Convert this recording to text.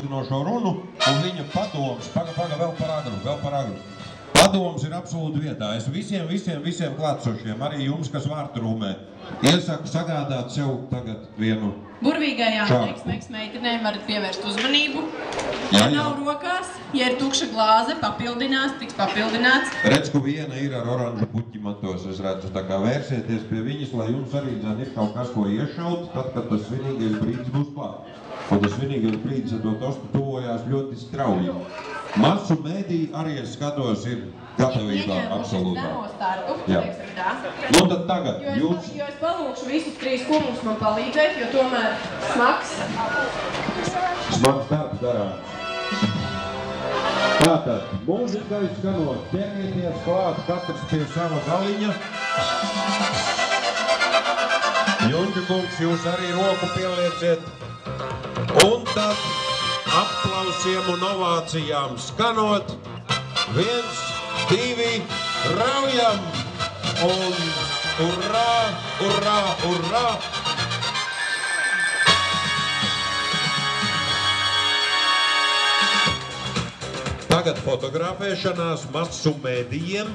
No runu un viņa padoms, vēl par agru. Padoms ir absolūti vietā. Es visiem klātsošiem, arī jums, kas vārtrūmē, iesaku sagādāt sev tagad vienu burvīgajām meitenēm varat pievērst uzmanību. Ja nav rokās, ja ir tukša glāze, tiks papildināts. Redz, ka viena ir ar oranžu puķi matos, es redzu, tā kā vērsieties pie viņas, lai jums arī ir kaut kas, ko iešaut, tad, kad tas svinīgais brīdis būs klāt. Un tas svinīgais brīdis ar to tostu tuvojās ļoti strauji. Masu mēdī arī es skatos ir gatavībā absolūtā. Nu tad tagad jūs... Jo es palūkšu visus 3 kungus man palīdzēt, jo tomēr smags darbs darāms. Tātad, mūzikai skanot, ķerieties klāt katrs pie sava galiņa. Junģu kungs, jūs arī roku pielieciet. Un tad aplausiem un ovācijām skanot 1, 2, raujam! Un urrā, urrā, urrā! Tagad fotografēšanās masu mēdījiem.